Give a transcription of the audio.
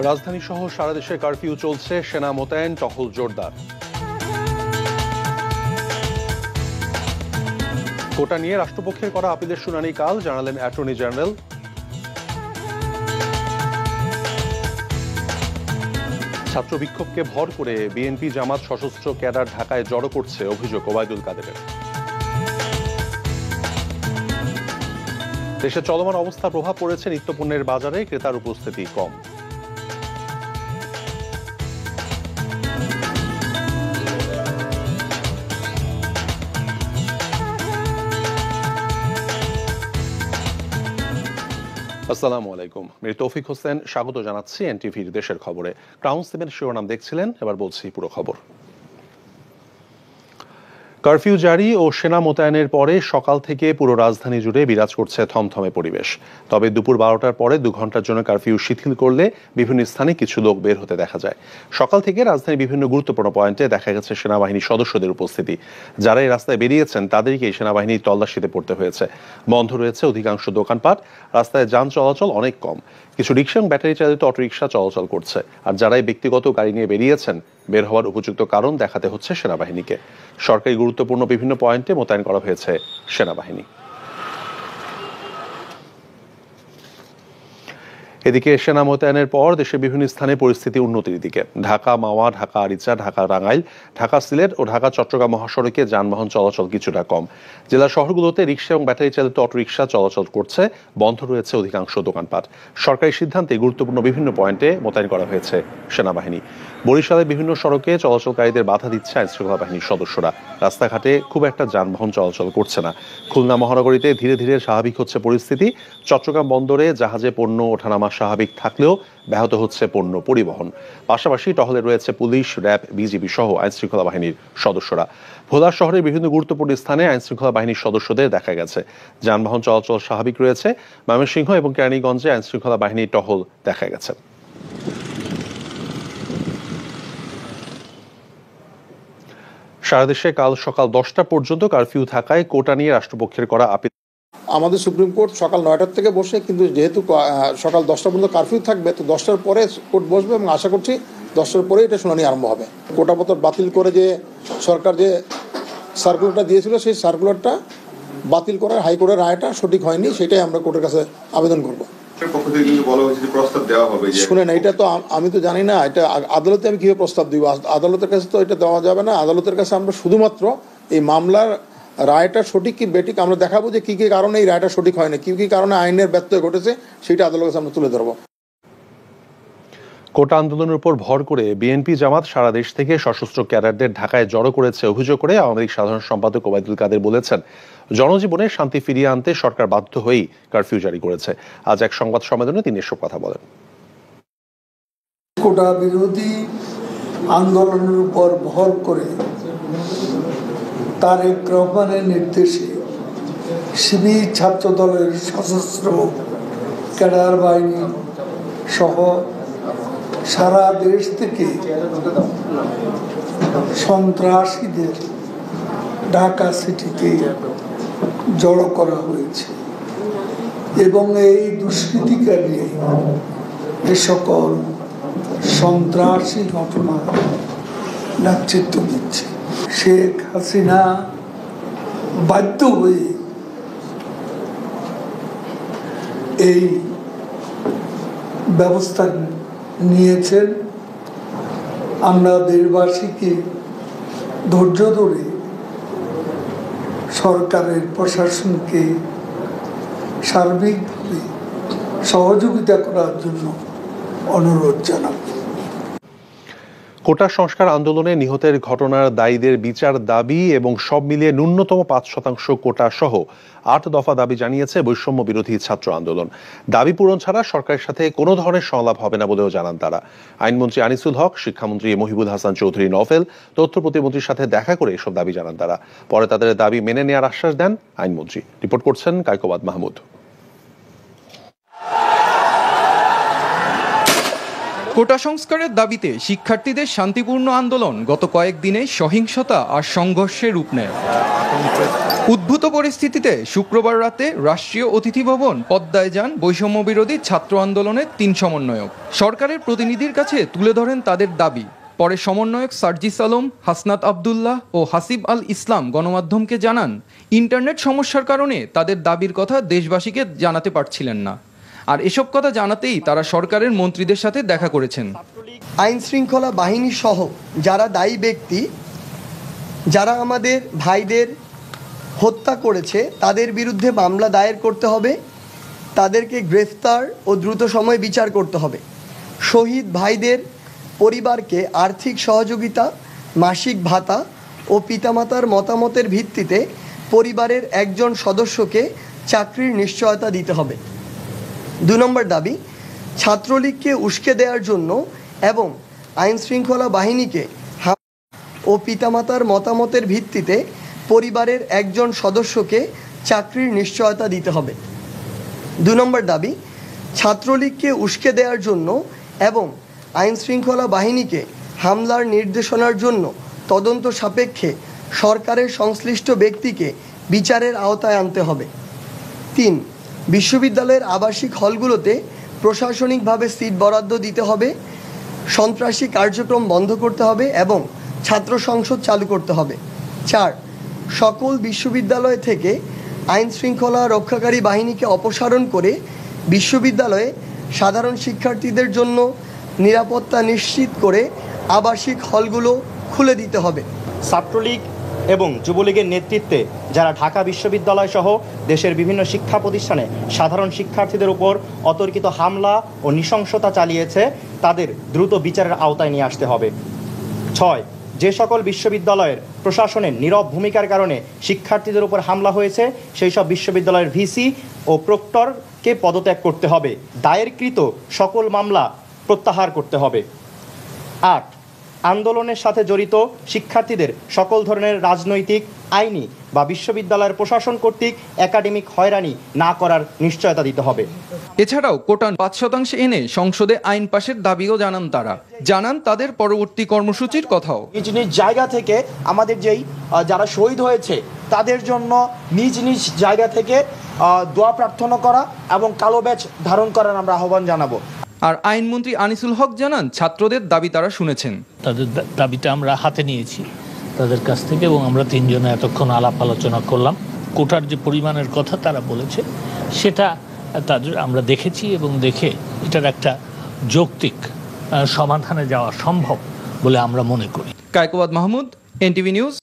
রাজধানী সহ সারা দেশে কারফিউ চলছে, সেনা মোতায়েন, টহল জোরদার। কোটা নিয়ে রাষ্ট্রপক্ষের করা আপিলের শুনানি কাল, জানালেন অ্যাটর্নি জেনারেল। ছাত্র বিক্ষোভকে ভর করে বিএনপি জামাত সশস্ত্র ক্যাডার ঢাকায় জড়ো করছে, অভিযোগ ওবায়দুল কাদেরের। দেশে চলমান অবস্থা প্রভাব পড়েছে নিত্যপণ্যের বাজারে, ক্রেতার উপস্থিতি কম। আসসালামু আলাইকুম, আমি তৌফিক হোসেন, স্বাগত জানাচ্ছি এনটিভির দেশের খবরে। ক্রাউন 7 শিরোনাম দেখছিলেন, এবার বলছি পুরো খবর। কারফিউ জারি ও সেনা মোতায়েনের পরে সকাল থেকে পুরো রাজধানী জুড়ে বিরাজ করছে থমথমে পরিবেশ। তবে দুপুর 12টার পরে 2 ঘন্টার জন্য কারফিউ শিথিল করলে বিভিন্ন স্থানে কিছু লোক বের হতে দেখা যায়। সকাল থেকে রাজধানীর বিভিন্ন গুরুত্বপূর্ণ পয়েন্টে দেখা গেছে সেনাবাহিনীর সদস্যদের উপস্থিতি। যারা এই রাস্তায় বেরিয়েছেন তাদেরকেই সেনাবাহিনীর তল্লাশিতে পড়তে হয়েছে। বন্ধ রয়েছে অধিকাংশ দোকানপাট, রাস্তায় যান চলাচল অনেক কম। কিছু রিক্সা এবং ব্যাটারি চালিত অটোরিকশা চলাচল করছে। আর যারাই ব্যক্তিগত গাড়ি নিয়ে বেরিয়েছেন, বের হওয়ার উপযুক্ত কারণ দেখাতে হচ্ছে সেনাবাহিনীকে। সরকারি গুরুত্বপূর্ণ বিভিন্ন পয়েন্টে মোতায়েন করা হয়েছে সেনাবাহিনী। এদিকে সেনা মোতায়েনের পর দেশের বিভিন্ন স্থানে পরিস্থিতি উন্নতির দিকে। ঢাকা মাওয়া, ঢাকা আরিচা, ঢাকা টাঙ্গাইল, ঢাকা সিলেট ও ঢাকা চট্টগ্রাম মহাসড়কে যানবাহন চলাচল কিছুটা কম। জেলা শহরগুলোতে রিক্সা এবং ব্যাটারি চালিত অটোরিকশা চলাচল করছে। বন্ধ রয়েছে অধিকাংশ দোকানপাট। সরকারি সিদ্ধান্তে গুরুত্বপূর্ণ বিভিন্ন পয়েন্টে মোতায়েন করা হয়েছে সেনাবাহিনী। বরিশালের বিভিন্ন সড়কে চলাচলকারীদের বাধা দিচ্ছে আইনশৃঙ্খলা বাহিনীর সদস্যরা। রাস্তাঘাটে খুব একটা যানবাহন চলাচল করছে না। খুলনা মহানগরীতে ধীরে ধীরে স্বাভাবিক হচ্ছে পরিস্থিতি। চট্টগ্রাম বন্দরে জাহাজে পণ্য ওঠানামা স্বাভাবিক থাকলেও ব্যাহত হচ্ছে পণ্য পরিবহন। পাশাপাশি টহলে রয়েছে পুলিশ, র্যাব, বিজিবি সহ আইনশৃঙ্খলা বাহিনীর সদস্যরা। ভোলা শহরের বিভিন্ন গুরুত্বপূর্ণ স্থানে আইনশৃঙ্খলা বাহিনীর সদস্যদের দেখা গেছে। যানবাহন চলাচল স্বাভাবিক রয়েছে। ময়মনসিংহ এবং কেরানীগঞ্জে আইনশৃঙ্খলা বাহিনীর টহল দেখা গেছে। সারা দেশে কাল সকাল 10টা পর্যন্ত কারফিউ থাকায় কোটা নিয়ে রাষ্ট্রপক্ষের করা আপিল। আমাদের সুপ্রিম কোর্ট সকাল 9টার থেকে বসে, কিন্তু যেহেতু সকাল 10টা পর্যন্ত কারফিউ থাকবে, তো 10টার পরে কোর্ট বসবে এবং আশা করছি 10টার পরে এটা শুনানি আরম্ভ হবে। কোটাপত্র বাতিল করে যে সরকার যে সার্কুলারটা দিয়েছিল, সেই সার্কুলারটা বাতিল করার হাইকোর্টের রায়টা সঠিক হয়নি, সেটাই আমরা কোর্টের কাছে আবেদন করব। শুনেন, এটা তো আমি তো জানি না, এটা আদালতে আমি কিভাবে প্রস্তাব দিব। আদালতের কাছে তো এটা দেওয়া যাবে না। আদালতের কাছে আমরা শুধুমাত্র এই মামলার রায়টা সঠিক কি বেঠিক আমরা দেখাবো, যে কি কি কারণে এই রায়টা সঠিক হয় না, কি কি কারণে আইনের ব্যত্যয় ঘটেছে, সেটা আদালতের কাছে আমরা তুলে ধরবো। কোটা আন্দোলনের উপর ভর করে বিএনপি জামাত সারা দেশ থেকে সশস্ত্র ক্যাডারদের ঢাকায় জড়ো করেছে অভিযোগ করে আওয়ামী লীগ সাধারণ সম্পাদক ওবায়দুল কাদের বলেছেন, জনজীবনে শান্তি ফিরিয়ে আনতে সরকার বাধ্য হয়েই কারফিউ জারি করেছে। আজ এক সংবাদ সম্মেলনে তিনি এসব কথা বলেন। কোটা বিরোধী আন্দোলনের উপর ভর করে তারেক রহমানের নির্দেশে শিবির ছাত্র দলের সশস্ত্র ক্যাডার বাহিনী সহ সারা দেশ থেকে সন্ত্রাসীদের ঢাকা সিটিতে জড়ো করা হয়েছে এবং এই দুষ্কৃতিকারী এ সকল সন্ত্রাসী ঘটনা নেতৃত্ব দিচ্ছে। শেখ হাসিনা বাধ্য হয়ে এই ব্যবস্থা নিয়েছেন। আমরা দেশবাসীকে ধৈর্য ধরে সরকারের প্রশাসনকে সার্বিকভাবে সহযোগিতা করার জন্য অনুরোধ জানাব। কোটা সংস্কার আন্দোলনে নিহতের ঘটনার দায়ীদের বিচার দাবি এবং সব মিলিয়ে ন্যূনতম 5% কোটা সহ 8 দফা দাবি জানিয়েছে বৈষম্য বিরোধী ছাত্র আন্দোলন। দাবি পূরণ ছাড়া সরকারের সাথে কোনো ধরনের সংলাপ হবে না বলেও জানান তারা। আইনমন্ত্রী আনিসুল হক, শিক্ষামন্ত্রী মহিবুল হাসান চৌধুরী নফেল, তথ্য প্রতিমন্ত্রীর সাথে দেখা করে এসব দাবি জানান তারা। পরে তাদের দাবি মেনে নেওয়ার আশ্বাস দেন আইনমন্ত্রী। রিপোর্ট করছেন কায়কোবাদ মাহমুদ। কোটা সংস্কারের দাবিতে শিক্ষার্থীদের শান্তিপূর্ণ আন্দোলন গত কয়েকদিনে সহিংসতা আর সংঘর্ষের রূপ নেয়। উদ্ভূত পরিস্থিতিতে শুক্রবার রাতে রাষ্ট্রীয় অতিথি ভবন পদ্মায় যান বৈষম্য বিরোধী ছাত্র আন্দোলনের ৩ সমন্বয়ক। সরকারের প্রতিনিধির কাছে তুলে ধরেন তাদের দাবি। পরে সমন্বয়ক সার্জিস আলম, হাসনাত আবদুল্লাহ ও হাসিব আল ইসলাম গণমাধ্যমকে জানান, ইন্টারনেট সমস্যার কারণে তাদের দাবির কথা দেশবাসীকে জানাতে পারছিলেন না। আর এসব কথা জানাতেই তারা সরকারের মন্ত্রীদের সাথে দেখা করেছেন। আইন শৃঙ্খলা বাহিনী সহ যারা দায়ী ব্যক্তি, যারা আমাদের ভাইদের হত্যা করেছে, তাদের বিরুদ্ধে মামলা দায়ের করতে হবে, তাদেরকে গ্রেফতার ও দ্রুত সময়ে বিচার করতে হবে। শহীদ ভাইদের পরিবারকে আর্থিক সহযোগিতা, মাসিক ভাতা ও পিতামাতার মতামতের ভিত্তিতে পরিবারের একজন সদস্যকে চাকরির নিশ্চয়তা দিতে হবে। ২ নম্বর দাবি, ছাত্রলীগকে উস্কে দেওয়ার জন্য এবং আইন শৃঙ্খলা বাহিনীকে ও পিতামাতার মতামতের ভিত্তিতে পরিবারের একজন সদস্যকে চাকরির নিশ্চয়তা দিতে হবে। ২ নম্বর দাবি, ছাত্রলীগকে উস্কে দেওয়ার জন্য এবং আইন শৃঙ্খলা বাহিনীকে হামলার নির্দেশনার জন্য তদন্ত সাপেক্ষে সরকারের সংশ্লিষ্ট ব্যক্তিকে বিচারের আওতায় আনতে হবে। ৩, বিশ্ববিদ্যালয়ের আবাসিক হলগুলোতে প্রশাসনিকভাবে সিট বরাদ্দ দিতে হবে, সন্ত্রাসী কার্যক্রম বন্ধ করতে হবে এবং ছাত্র সংসদ চালু করতে হবে। ৪, সকল বিশ্ববিদ্যালয় থেকে আইন শৃঙ্খলা রক্ষাকারী বাহিনীকে অপসারণ করে বিশ্ববিদ্যালয়ে সাধারণ শিক্ষার্থীদের জন্য নিরাপত্তা নিশ্চিত করে আবাসিক হলগুলো খুলে দিতে হবে। ছাত্রলীগ এবং যুবলীগের নেতৃত্বে যারা ঢাকা বিশ্ববিদ্যালয় সহ দেশের বিভিন্ন শিক্ষা প্রতিষ্ঠানে সাধারণ শিক্ষার্থীদের উপর অতর্কিত হামলা ও নৃশংসতা চালিয়েছে, তাদের দ্রুত বিচারের আওতায় নিয়ে আসতে হবে। ৬, যে সকল বিশ্ববিদ্যালয়ের প্রশাসনের নীরব ভূমিকার কারণে শিক্ষার্থীদের উপর হামলা হয়েছে, সেই সব বিশ্ববিদ্যালয়ের ভিসি ও প্রক্টরকে পদত্যাগ করতে হবে। দায়েরকৃত সকল মামলা প্রত্যাহার করতে হবে। ৮, আন্দোলনের সাথে জড়িত শিক্ষার্থীদের সকল ধরনের রাজনৈতিক, আইনি বা বিশ্ববিদ্যালয়ের প্রশাসন কর্তৃক একাডেমিক হয়রানি না করার নিশ্চয়তা দিতে হবে। এছাড়াও কোটা ৫% এনে সংসদে আইন পাশের দাবিও জানান তারা। জানান তাদের পরবর্তী কর্মসূচির কথাও। নিজ নিজ জায়গা থেকে আমাদের যারা শহীদ হয়েছে তাদের জন্য নিজ নিজ জায়গা থেকে দোয়া প্রার্থনা করা এবং কালো ব্যাজ ধারণ করার আমরা আহ্বান জানাবো। আর আইনমন্ত্রী আনিসুল হক জানান, ছাত্রদের দাবি তারা শুনেছেন। তাদের দাবিটা আমরা হাতে নিয়েছি তাদের কাছ থেকে এবং আমরা 3 জনে এতক্ষণ আলাপ আলোচনা করলাম। কোটার যে পরিমাণের কথা তারা বলেছে সেটা তাদের আমরা দেখেছি এবং দেখে এটার একটা যৌক্তিক সমাধানে যাওয়া সম্ভব বলে আমরা মনে করি। Kaikobad Mahmud, NTV news.